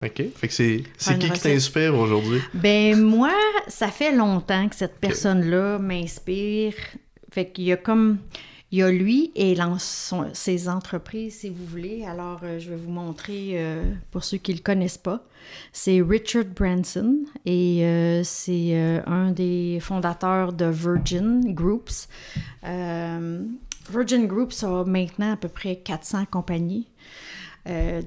OK. Fait que c'est Faire une qui recette. t'inspire aujourd'hui? Ben moi, ça fait longtemps que cette personne-là m'inspire. Fait qu'il y a comme... Il y a lui et ses entreprises, si vous voulez. Alors, je vais vous montrer, pour ceux qui ne le connaissent pas. C'est Richard Branson et c'est un des fondateurs de Virgin Groups. Virgin Groups a maintenant à peu près 400 compagnies.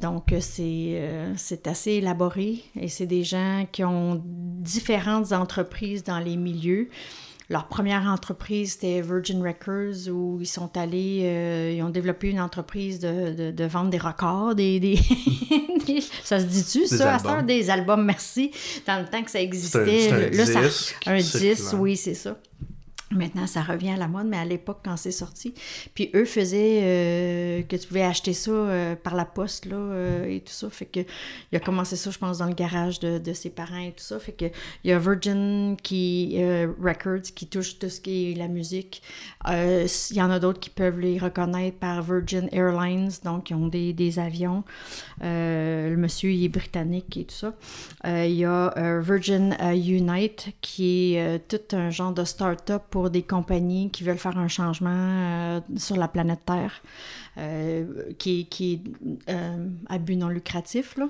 Donc, c'est assez élaboré et c'est des gens qui ont différentes entreprises dans les milieux. Leur première entreprise, c'était Virgin Records, où ils sont allés, ils ont développé une entreprise de vente des records, ça se dit-tu, ça? À cette heure, des albums, merci. Dans le temps que ça existait. Un disque, oui, c'est ça. Maintenant, ça revient à la mode, mais à l'époque, quand c'est sorti. Puis eux faisaient que tu pouvais acheter ça par la poste, là, et tout ça. Fait que il a commencé ça, je pense, dans le garage de ses parents et tout ça. Fait que il y a Virgin Records qui touche tout ce qui est la musique. Il y en a d'autres qui peuvent les reconnaître par Virgin Airlines, donc ils ont des avions. Le monsieur, il est britannique et tout ça. Il y a Virgin Unite, qui est tout un genre de start-up pour des compagnies qui veulent faire un changement sur la planète Terre, qui est à but non lucratif, là.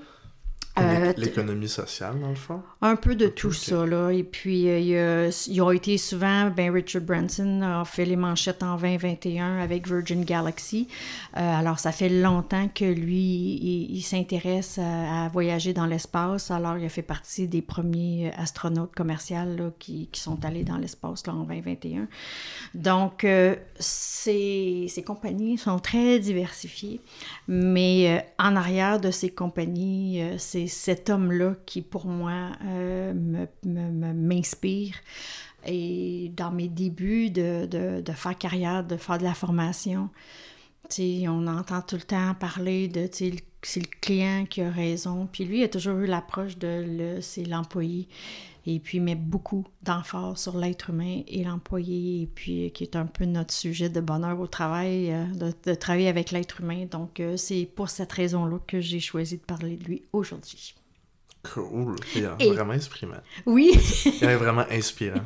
L'économie sociale, dans le fond? Un peu de tout ça, là. Et puis, ils ont été souvent... Richard Branson a fait les manchettes en 2021 avec Virgin Galaxy. Alors, ça fait longtemps que lui, il s'intéresse à voyager dans l'espace. Alors, il a fait partie des premiers astronautes commerciaux là, qui sont allés dans l'espace là, en 2021. Donc, ces compagnies sont très diversifiées. Mais en arrière de ces compagnies, c'est cet homme-là qui, pour moi, m'inspire. Et dans mes débuts de faire carrière, de faire de la formation, on entend tout le temps parler de c'est le client qui a raison. Puis lui, il a toujours eu l'approche de c'est l'employé. Et puis, il met beaucoup d'emphase sur l'être humain et l'employé, et puis qui est un peu notre sujet de bonheur au travail, de travailler avec l'être humain. Donc, c'est pour cette raison-là que j'ai choisi de parler de lui aujourd'hui. Cool. Il est vraiment inspirant. Oui. Il est vraiment inspirant.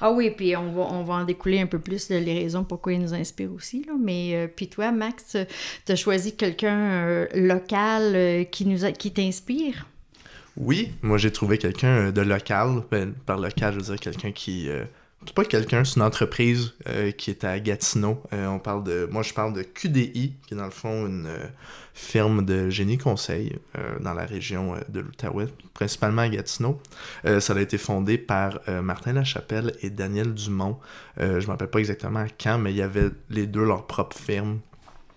Ah oui, puis on va en découler un peu plus les raisons pourquoi il nous inspire aussi. Là. Mais puis toi, Max, tu as choisi quelqu'un local qui t'inspire? Oui, moi j'ai trouvé quelqu'un de local. Ben, par local, je veux dire quelqu'un qui... c'est pas quelqu'un, c'est une entreprise qui est à Gatineau. Moi je parle de QDI, qui est dans le fond une firme de génie conseil dans la région de l'Outaouais, principalement à Gatineau. Ça a été fondé par Martin Lachapelle et Daniel Dumont. Je me rappelle pas exactement quand, mais il y avait les deux leur propre firme.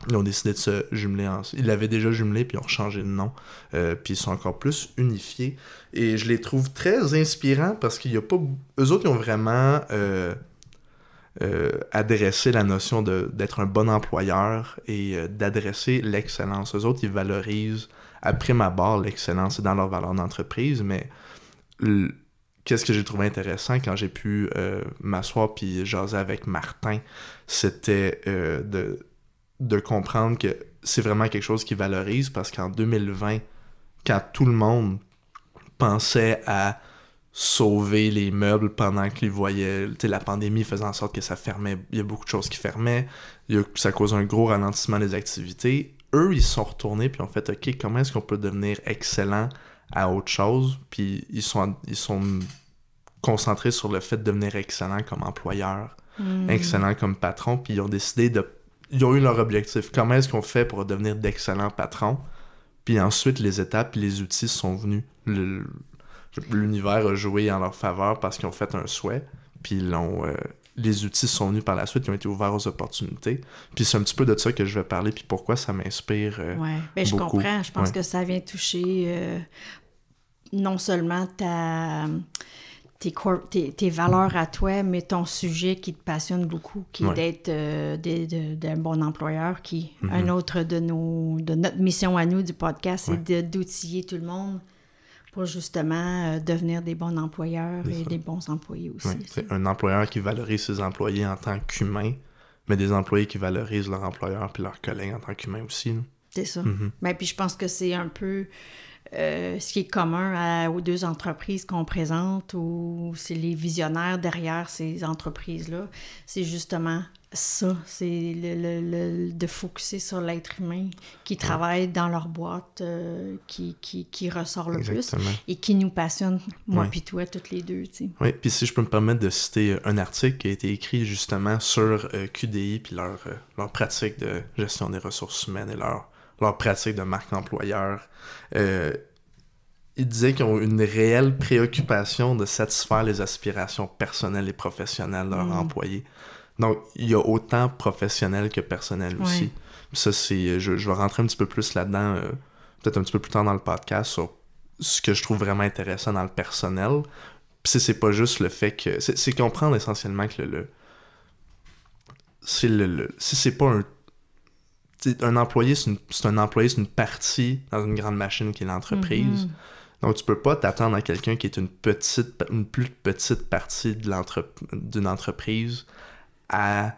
Ils ont décidé de se jumeler ensemble. Ils l'avaient déjà jumelé, puis ils ont changé de nom. Puis ils sont encore plus unifiés. Et je les trouve très inspirants parce qu'il y a pas... Eux autres, ils ont vraiment adressé la notion d'être un bon employeur et d'adresser l'excellence. Eux autres, ils valorisent, à prime abord, l'excellence. C'est dans leur valeur d'entreprise, mais... Qu'est-ce que j'ai trouvé intéressant quand j'ai pu m'asseoir puis jaser avec Martin, c'était de comprendre que c'est vraiment quelque chose qui valorise, parce qu'en 2020, quand tout le monde pensait à sauver les meubles pendant qu'ils voyaient, la pandémie faisait en sorte que ça fermait, il y a beaucoup de choses qui fermaient, ça cause un gros ralentissement des activités, eux, ils se sont retournés puis ont fait « OK, comment est-ce qu'on peut devenir excellent à autre chose? » Puis ils sont concentrés sur le fait de devenir excellent comme employeur, excellent comme patron, puis ils ont décidé ils ont eu leur objectif. Comment est-ce qu'on fait pour devenir d'excellents patrons? Puis ensuite, les étapes et les outils sont venus. L'univers a joué en leur faveur parce qu'ils ont fait un souhait. Puis les outils sont venus par la suite, ils ont été ouverts aux opportunités. Puis c'est un petit peu de ça que je vais parler, puis pourquoi ça m'inspire je beaucoup. comprends. Je pense que ça vient toucher non seulement tes valeurs à toi, mais ton sujet qui te passionne beaucoup, qui est d'être d'un bon employeur, qui un autre de notre mission à nous du podcast, c'est d'outiller tout le monde pour justement devenir des bons employeurs et des bons employés aussi. C'est un employeur qui valorise ses employés en tant qu'humains, mais des employés qui valorisent leur employeur puis leurs collègues en tant qu'humains aussi. Là. C'est ça. Mais puis je pense que c'est un peu... ce qui est commun aux deux entreprises qu'on présente, ou c'est les visionnaires derrière ces entreprises-là, c'est justement ça, c'est de focusser sur l'être humain qui travaille dans leur boîte, qui ressort le Exactement. plus et qui nous passionne, moi Ouais. puis toi, toutes les deux, tu sais. Oui, puis si je peux me permettre de citer un article qui a été écrit justement sur QDI puis leur pratique de gestion des ressources humaines et leur pratique de marque employeur. Ils disaient qu'ils ont une réelle préoccupation de satisfaire les aspirations personnelles et professionnelles de leurs employés. Donc, il y a autant professionnel que personnel aussi. Ouais. Ça, c'est... Je vais rentrer un petit peu plus là-dedans, peut-être un petit peu plus tard dans le podcast, sur ce que je trouve vraiment intéressant dans le personnel. Puis c'est pas juste le fait que... C'est comprendre essentiellement que si c'est pas un... Un employé, c'est un employé, c'est une partie dans une grande machine qui est l'entreprise. Donc, tu peux pas t'attendre à quelqu'un qui est une plus petite partie d'une entreprise à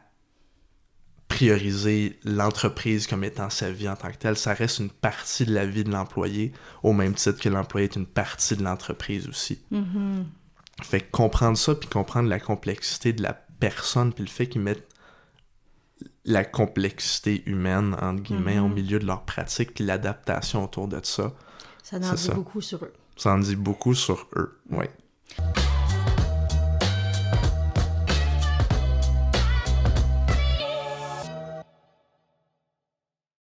prioriser l'entreprise comme étant sa vie en tant que telle. Ça reste une partie de la vie de l'employé, au même titre que l'employé est une partie de l'entreprise aussi. Fait que comprendre ça, puis comprendre la complexité de la personne, puis le fait qu'ils mettent la complexité humaine, entre guillemets, au milieu de leur pratique, puis l'adaptation autour de ça. Ça en dit beaucoup sur eux. Ça en dit beaucoup sur eux, oui.